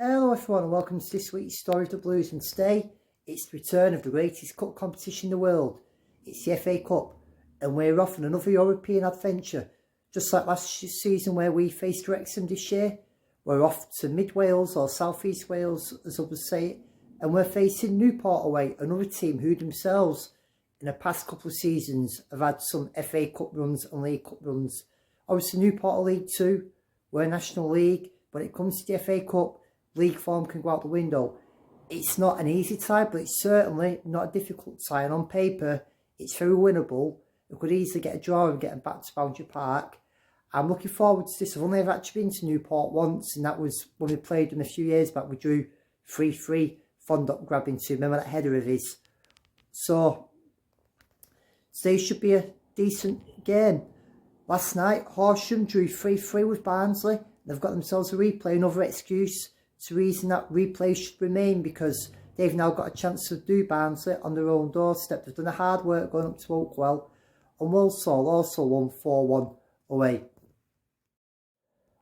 Hello everyone and welcome to this week's Story of the Blues, and today it's the return of the greatest cup competition in the world. It's the FA Cup and we're off on another European adventure. Just like last season where we faced Wrexham this year, we're off to Mid Wales or South East Wales as others say it, and we're facing Newport away, another team who themselves in the past couple of seasons have had some FA Cup runs and League Cup runs. Obviously Newport are League 2, we're National League. When it comes to the FA Cup, league form can go out the window. It's not an easy tie, but it's certainly not a difficult tie, and on paper it's very winnable. We could easily get a draw and get back to Boundary Park. I'm looking forward to this. I've only ever actually been to Newport once, and that was when we played them a few years back. We drew 3-3, Fondop grabbing two. Remember that header of his? So today should be a decent game. Last night Horsham drew 3-3 with Barnsley. They've got themselves a replay, another excuse to reason that replay should remain, because they've now got a chance to do Barnsley on their own doorstep. They've done the hard work going up to Oakwell, and Walsall also won 4-1 away.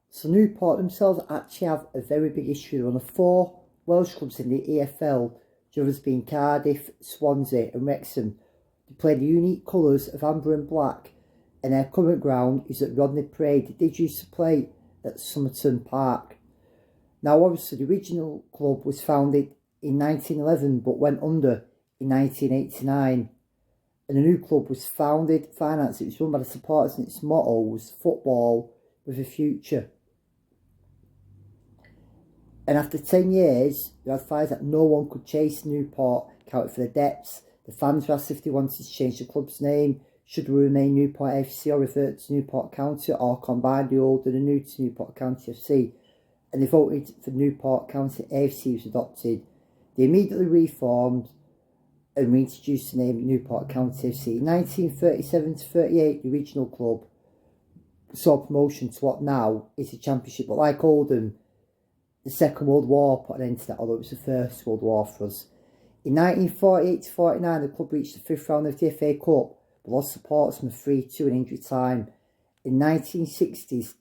So Newport themselves actually have a very big issue. They're one of 4 Welsh clubs in the EFL, the others being Cardiff, Swansea and Wrexham. They play the unique colours of amber and black, and their current ground is at Rodney Parade. They did used to play at Somerton Park. Now obviously the original club was founded in 1911 but went under in 1989, and the new club was financed, it was run by the supporters, and its motto was football with a future. And after 10 years they advised that no one could chase Newport, counted for the debts. The fans were asked if they wanted to change the club's name, should we remain Newport FC or revert to Newport County, or combine the old and the new to Newport County FC. And they voted for Newport County AFC was adopted. They immediately reformed and reintroduced the name Newport County FC. In 1937-38, the original club saw promotion to what now is the Championship. But like Oldham, the Second World War put an end to that, although it was the First World War for us. In 1948-49, the club reached the 5th round of the FA Cup, but lost supporters from 3-2 in injury time. In 1960s,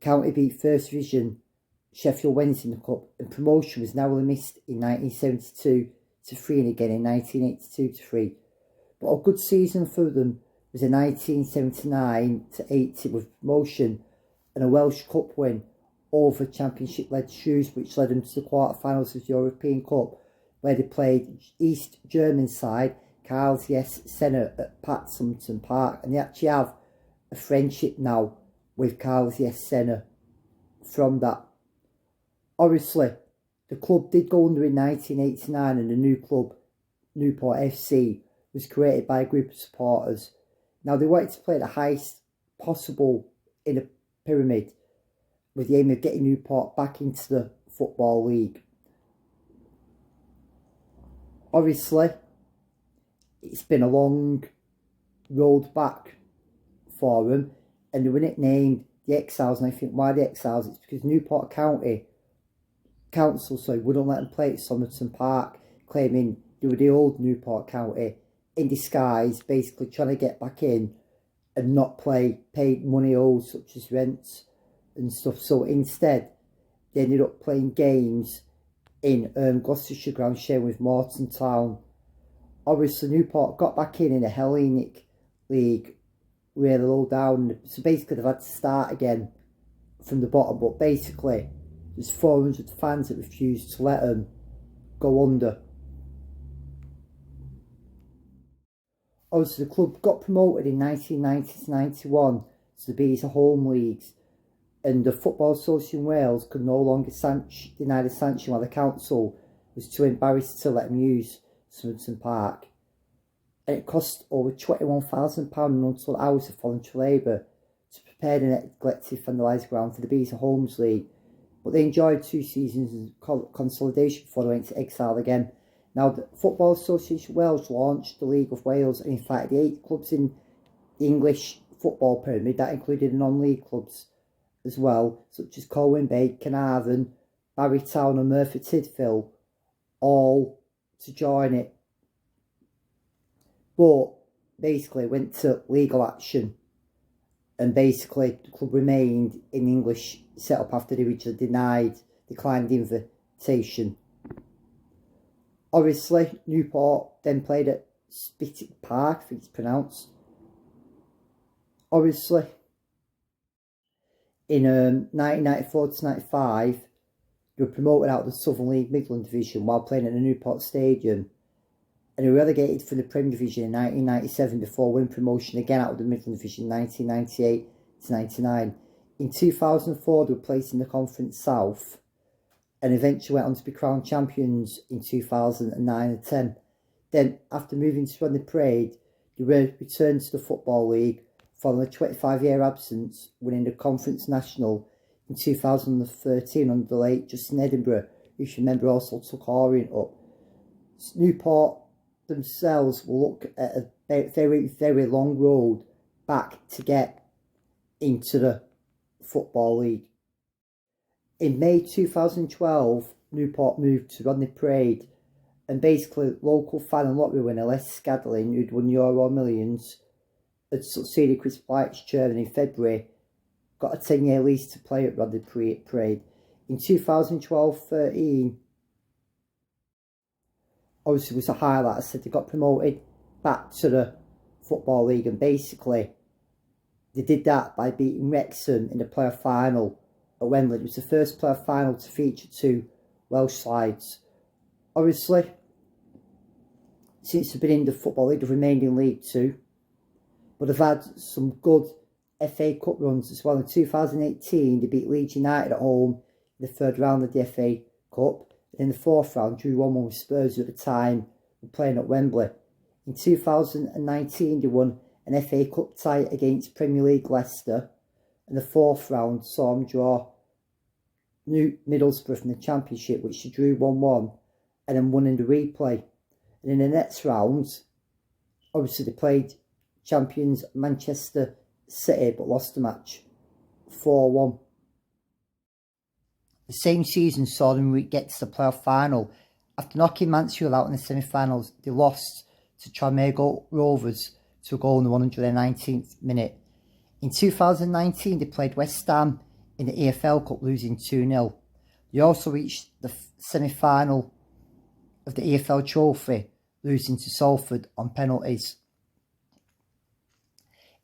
County beat First Division Sheffield Wednesday in the cup, and promotion was narrowly missed in 1972-3 and again in 1982-3. But a good season for them was a 1979-80 with promotion and a Welsh Cup win over Championship-led Shrewsbury, which led them to the quarter-finals of the European Cup, where they played East German side Karlsruhe Senna at Pat Somerton Park, and they actually have a friendship now with Karlsruhe Senna from that. Obviously, the club did go under in 1989, and the new club, Newport FC, was created by a group of supporters. Now, they wanted to play the highest possible in a pyramid, with the aim of getting Newport back into the Football League. Obviously, it's been a long road back for them, and they were nicknamed the Exiles. And I think why the Exiles? It's because Newport Council wouldn't let them play at Somerton Park, claiming they were the old Newport County in disguise, basically trying to get back in and not play paid money owed, such as rents and stuff. So instead they ended up playing games in Gloucestershire ground, sharing with Morton Town. Obviously Newport got back in the Hellenic League really low down, so basically they've had to start again from the bottom. But basically there's 400 fans that refused to let them go under. Obviously the club got promoted in 1990-91 to the Bees Home Leagues, and the Football Association Wales could no longer deny the sanction, while the council was too embarrassed to let them use Somerton Park. And it cost over £21,000 in untold hours of voluntary labour to prepare the neglected vandalised ground for the Bees Homes League. But they enjoyed 2 seasons of consolidation before they went to exile again. Now, the Football Association Wales launched the League of Wales and invited the 8 clubs in the English football pyramid. That included non-league clubs as well, such as Colwyn Bay, Carnarvon, Barry Town and Merthyr Tydfil, all to join it. But basically went to legal action, and basically the club remained in English setup after they originally denied declined the invitation. Obviously, Newport then played at Spittick Park, I think it's pronounced. Obviously, in 1994 to 95, they were promoted out of the Southern League Midland Division while playing at the Newport Stadium, and they were relegated from the Premier Division in 1997 before winning promotion again out of the Midland Division in 1998 to 99. In 2004, they were placed in the Conference South and eventually went on to be crowned champions in 2009 and 10. Then, after moving to Rodney Parade, they returned to the Football League following a 25-year absence, winning the Conference National in 2013 under the late Justin Edinburgh, who you remember also took Orient up. Newport themselves will look at a very, very long road back to get into the Football League. In May 2012, Newport moved to Rodney Parade, and basically local fan and lottery winner Les Scadlin, who'd won Euro Millions, had succeeded Chris Blight as chairman in February, got a 10-year lease to play at Rodney Parade. In 2012-13, obviously was a highlight. I said they got promoted back to the Football League, and basically they did that by beating Wrexham in the playoff final at Wembley. It was the first playoff final to feature two Welsh sides. Obviously, since they've been in the Football League, they've remained in League Two, but they've had some good FA Cup runs as well. In 2018, they beat Leeds United at home in the third round of the FA Cup. And in the fourth round, drew 1-1 with Spurs, who at the time were playing at Wembley. In 2019, they won an FA Cup tie against Premier League Leicester. And the fourth round saw them draw Middlesbrough from the Championship, which they drew 1-1 and then won in the replay. And in the next round, obviously they played champions Manchester City, but lost the match 4-1. The same season saw them get to the playoff final. After knocking Mansfield out in the semi-finals, they lost to Tranmere Rovers to a goal in the 119th minute. In 2019, they played West Ham in the EFL Cup, losing 2-0. They also reached the semi-final of the EFL Trophy, losing to Salford on penalties.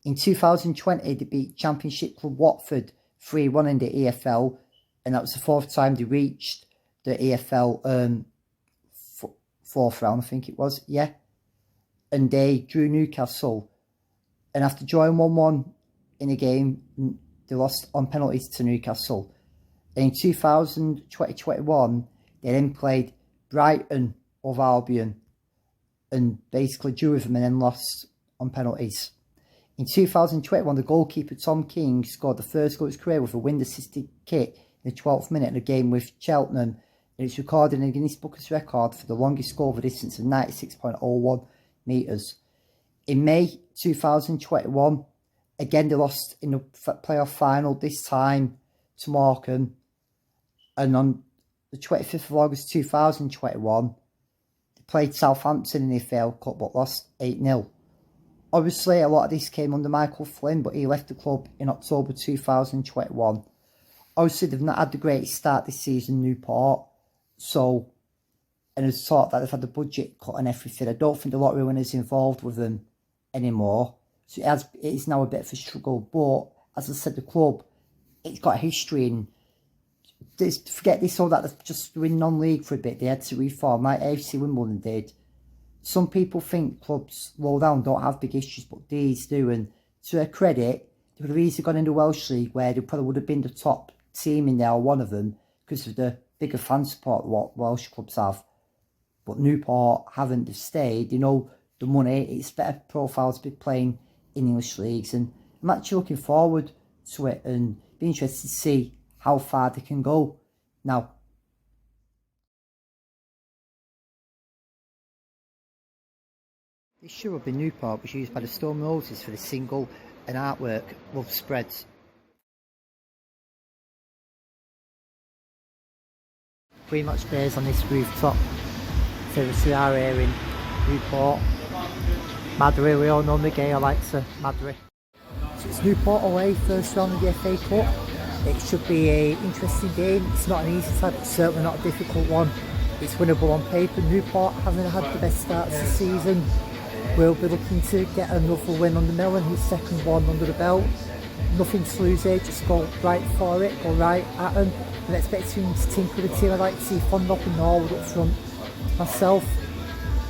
In 2020, they beat Championship club Watford 3-1 in the EFL, and that was the fourth time they reached the EFL fourth round, I think it was, yeah. And they drew Newcastle, and after drawing 1-1 in a game, they lost on penalties to Newcastle. And in 2020-21, they then played Brighton of Albion and basically drew with them and then lost on penalties. In 2021, the goalkeeper Tom King scored the first goal of his career with a wind-assisted kick in the 12th minute in a game with Cheltenham, and it's recorded in the Guinness Book of Records for the longest goal of a distance of 96.01 metres. In May 2021, again they lost in the playoff final, this time to Morecambe, and on the 25th of August 2021, they played Southampton in the FA Cup but lost 8-0. Obviously, a lot of this came under Michael Flynn, but he left the club in October 2021. Obviously, they've not had the greatest start this season, Newport. So, and it's thought that they've had the budget cut and everything. I don't think the lottery winners involved with them anymore. So it is now a bit of a struggle. But, as I said, the club, it's got a history. And forget this all that they've just been non-league for a bit. They had to reform, like AFC Wimbledon did. Some people think clubs low down don't have big issues, but these do. And to their credit, they would have easily gone into Welsh League, where they probably would have been the top team in there, or one of them, because of the bigger fan support what Welsh clubs have. But Newport haven't stayed. You know, the money, it's better profile to be playing in English leagues. And I'm actually looking forward to it and be interested to see how far they can go. Now, this show up in Newport was used by the Stone Roses for the single and artwork Love Spreads. Pre-match days on this rooftop. So we are here in Newport. Madry, we all know Miguel likes a Madry. So it's Newport away, first round of the FA Cup. It should be an interesting game. It's not an easy side, but certainly not a difficult one. It's winnable on paper. Newport haven't had the best starts this season. We'll be looking to get another win on the Mellon, his second one under the belt. Nothing to lose here, just go right for it, go right at them. I'm expecting to tinker with the team. I'd like to see Fondop and Norwood up front. Myself,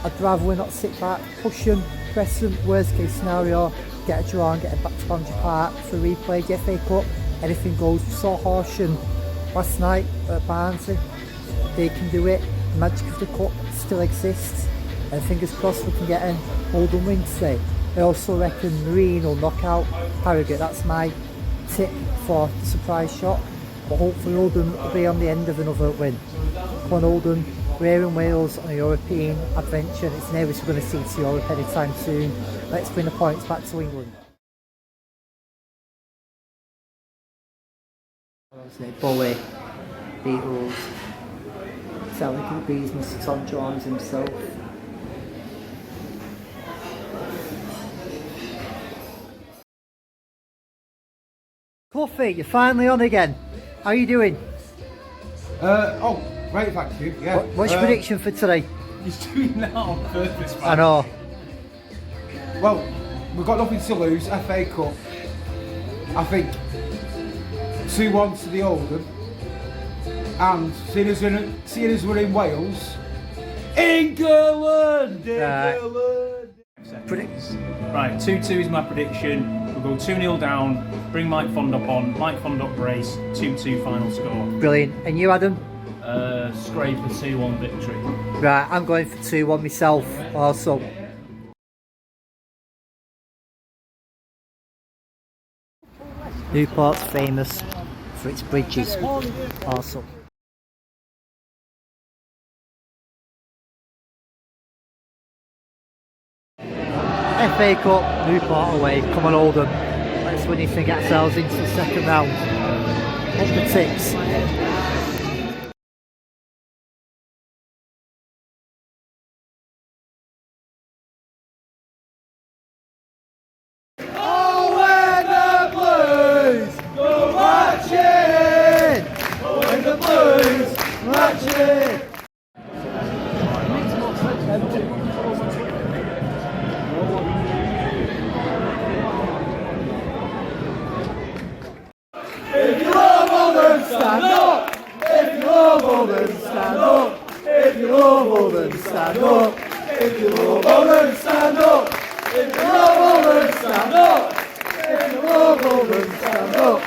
I'd rather we not sit back, push them, press them. Worst case scenario, get a draw and get it back to Bondry Park for replay. The FA Cup, anything goes. We saw Horsham last night at Barnsley. They can do it. The magic of the cup still exists. And fingers crossed we can get an Oldham win today. I also reckon Marine will knock out Harrogate. That's my tip for the surprise shot. But hopefully Oldham will be on the end of another win. Come on Oldham, we're in Wales on a European adventure. It's never we're going to see to Europe anytime soon. Let's bring the points back to England. Bowie, Beatles, Sally Bees, Mr. Tom Jones himself. Coffee, you're finally on again. How are you doing? Oh, great, thank you. Yeah. What's your prediction for today? He's doing that on purpose, man. I know. Well, we've got nothing to lose. FA Cup. I think 2-1 to the Oldham. And seeing as we're in Wales, England! Predicts. Right, 2-2 is my prediction. We'll go 2-0 down, bring Mike Fondop on, Mike Fondop brace, 2-2 final score. Brilliant. And you, Adam? Scrape a 2-1 victory. Right, I'm going for 2-1 myself also. Newport's famous for its bridges also. FA Cup, Newport away. Come on Oldham, let's win this and get ourselves into the second round. Up the tips. Oh, when the Blues go marching! Oh, when the Blues marching! If you love Oldham, stand up! If you love Oldham, stand up! If you love Oldham, stand up! If you love Oldham, stand up! If you love Oldham, stand up! If you love Oldham, stand up!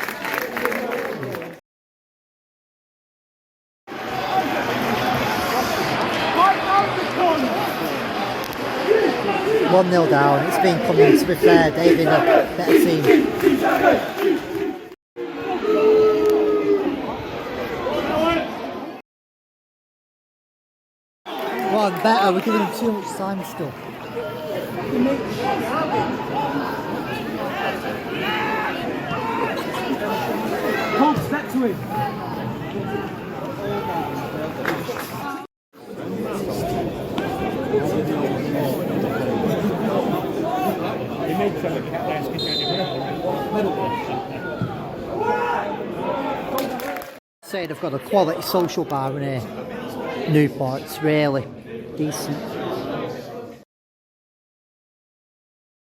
1-0 down. It's been coming, to be fair. They've been a better team. One better, we're giving them too much time still. Hold, step to him. Say they've got a quality social bar in here. Newport, it's really decent.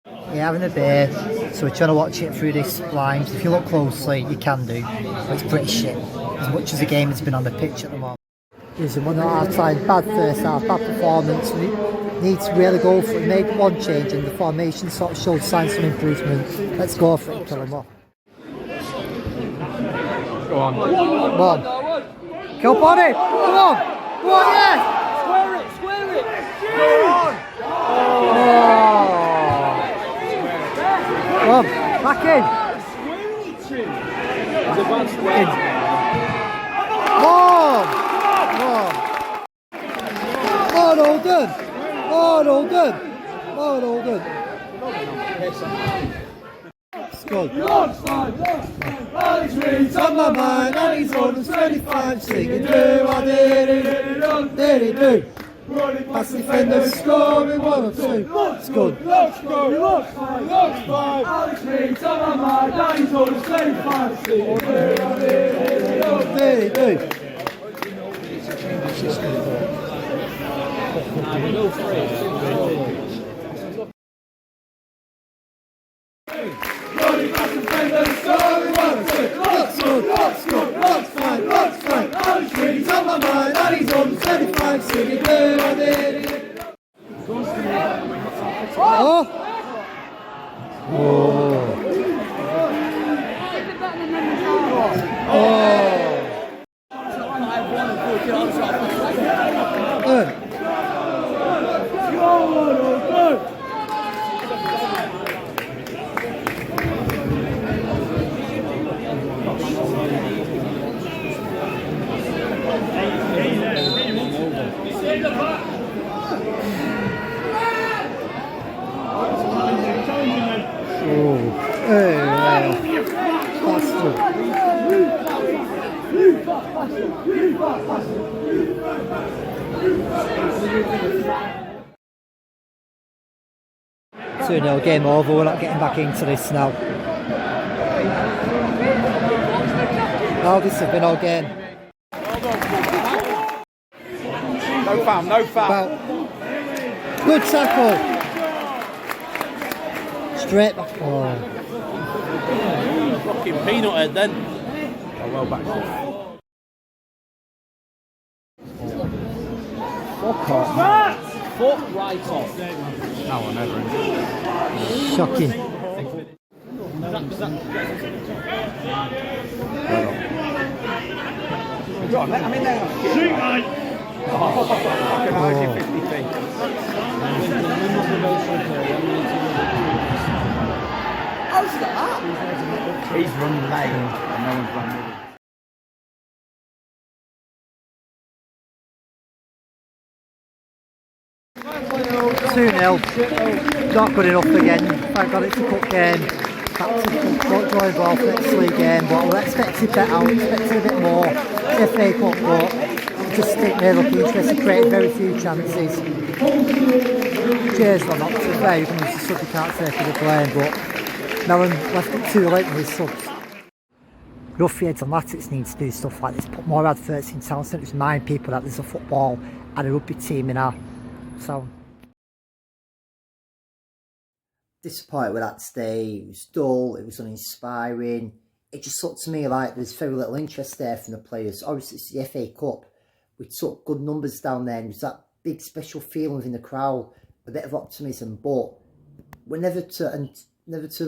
You're having a beer, so we're trying to watch it through this blind. If you look closely, you can do, but it's pretty shit. As much as the game has been on the pitch at the moment. There's a 1 at half time, bad first half, bad performance. We need to really go for it. We made one change and the formation sort of showed signs of improvement. Let's go for it and kill them off. Go on. Come on. Kill body! Come on! Come on, yes! Square it, square it! Go on! Come on, back in! In. Come on! Come on, Oldham! Come on, Oldham! Come on, Oldham! It's good. It's on my mind, and he's on 25, singing do, I did it, do. Pass defenders, scoring 1 or 2. It's good. Looks five. Alex Reed, on my mind, Danny's on the same 5. Do. No, game over. We're not getting back into this now. No, this has been all game. No foul. Good tackle. Straight back. Oh. Fucking peanut head then. Oh, well back. Fuck off. Foot right off. That one never. Shocking. Shoot, mate! Fucking hide 50 feet. How's that? He's running late and no one's running with him. 2-0. Not good enough again. Thank God it's a cup game. Back to the drawing board for next league game, but we're expecting better. We're expecting a bit more. FA Cup, but just didn't really look interested. Created very few chances. Cheers, well, not to fair. You can use the sub, you can't take the blame, but Mellon left it too late with his subs. Ruffians and Latics need to do stuff like this. Put more adverts in town centres, remind people that there's a football and a rugby team in our town. Disappointed with that today. It was dull, it was uninspiring. It just looked to me like there's very little interest there from the players. Obviously it's the FA Cup. We took good numbers down there and there's that big special feeling within the crowd, a bit of optimism, but we're never to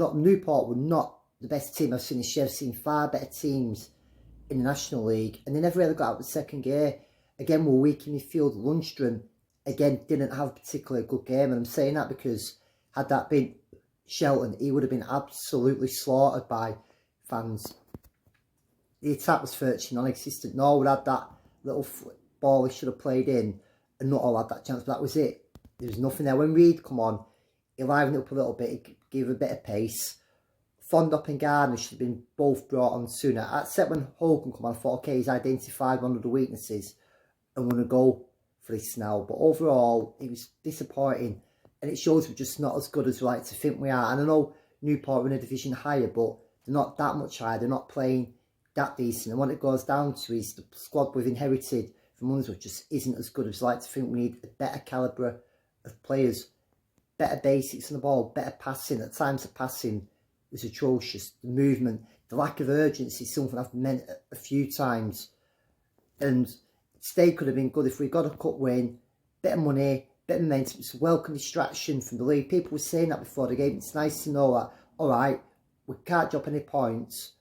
up. Newport were not the best team I've seen this year. I've seen far better teams in the National League and they never really got out of the second gear. Again, we're weak in midfield. Lundstrom, again, didn't have a particularly good game, and I'm saying that because had that been Shelton, he would have been absolutely slaughtered by fans. The attack was virtually non-existent. Norwood had that little ball he should have played in, and not all had that chance, but that was it. There was nothing there. When Reid come on, he livened it up a little bit, he gave a bit of pace. Fondop and Gardner should have been both brought on sooner. Except when Hogan come on, I thought, okay, he's identified one of the weaknesses and going to go for this now. But overall, it was disappointing. And it shows we're just not as good as we like to think we are. And I know Newport are in a division higher, but they're not that much higher. They're not playing that decent. And what it goes down to is the squad we've inherited from Wandsworth just isn't as good as we like to think. We need a better calibre of players, better basics on the ball, better passing. At times the passing was atrocious. The movement, the lack of urgency, something I've meant a few times. And today could have been good if we got a cup win, bit of money, bit of momentum. It's a welcome distraction from the league. People were saying that before the game. It's nice to know that, all right, we can't drop any points.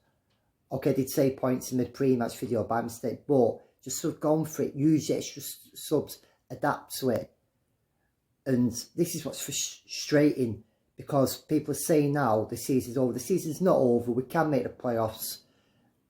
Okay, I did say points in the pre-match video by mistake, but just sort of gone for it. Use the extra subs, adapt to it. And this is what's frustrating, because people are saying now the season's over. The season's not over. We can make the playoffs.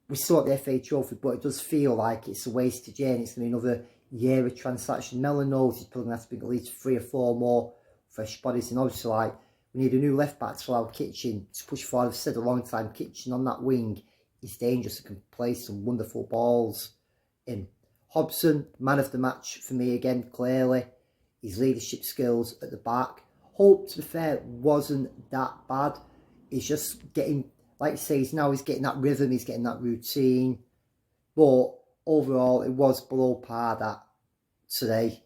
We still have the FA Trophy, but it does feel like it's a wasted year and it's going to be another year of transaction. Mellon knows he's probably going to have to bring at least 3 or 4 more fresh bodies. And obviously, like, we need a new left back to allow Kitchen to push forward. I've said a long time, Kitchen on that wing is dangerous. He can play some wonderful balls in. Hobson, man of the match for me again, clearly. his leadership skills at the back. Hope, to be fair, wasn't that bad. He's just getting, like you say, he's getting that rhythm, he's getting that routine. But overall, it was below par that today.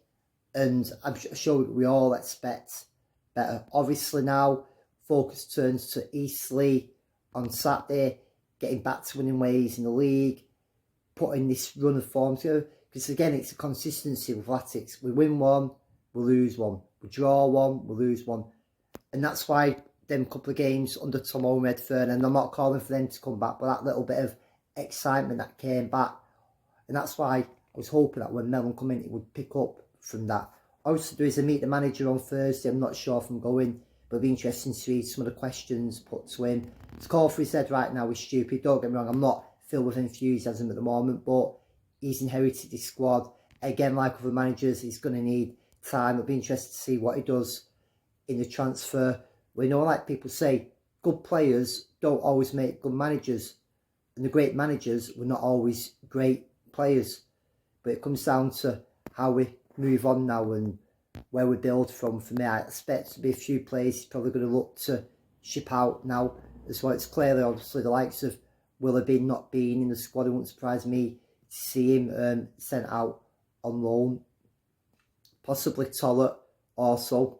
And I'm sure we all expect better. Obviously now, focus turns to Eastleigh on Saturday, getting back to winning ways in the league, putting this run of form together. Because again, it's a consistency with Athletics. We win one, we lose one. We draw one, we lose one. And that's why them couple of games under Tom Redfern, and I'm not calling for them to come back, but that little bit of excitement that came back. And that's why I was hoping that when Mellon come in, it would pick up from that. Obviously, there is a meet the manager on Thursday. I'm not sure if I'm going, but it'll be interesting to read some of the questions put to him. To call for his head right now is stupid. Don't get me wrong, I'm not filled with enthusiasm at the moment, but he's inherited this squad. Again, like other managers, he's going to need time. It'll be interesting to see what he does in the transfer. We know, like people say, good players don't always make good managers, and the great managers were not always great players. But it comes down to how we move on now and where we build from. For me, I expect to be a few players he's probably going to look to ship out now as well. It's clearly, obviously, the likes of Willoughby not being in the squad. It wouldn't surprise me to see him sent out on loan. Possibly Tollett also.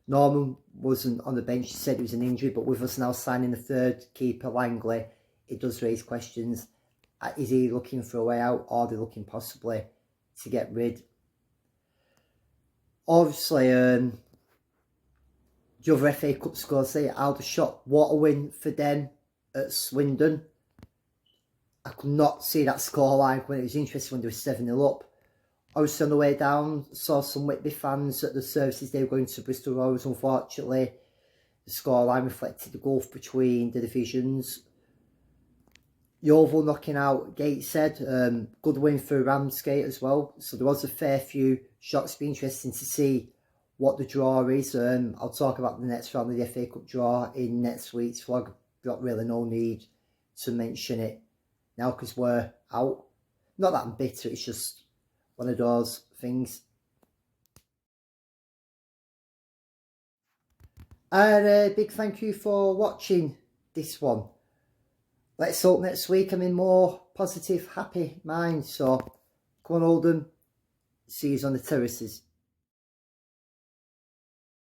Norman wasn't on the bench. He said it was an injury, but with us now signing the third keeper, Langley, it does raise questions. Is he looking for a way out, or are they looking possibly to get rid? Obviously, the other FA Cup scores there, Aldershot, what a win for them at Swindon. I could not see that scoreline when it was interesting when they were 7-0 up. Obviously, on the way down, saw some Whitby fans at the services. They were going to Bristol Rovers. Unfortunately, the scoreline reflected the gulf between the divisions. Yeovil knocking out Gateshead. Good win for Ramsgate as well. So there was a fair few shots. It'll be interesting to see what the draw is. I'll talk about the next round of the FA Cup draw in next week's vlog. Got really no need to mention it now because we're out. Not that I'm bitter, it's just one of those things. And a big thank you for watching this one. Let's hope next week I'm in more positive, happy mind. So, come on Oldham, see you on the terraces.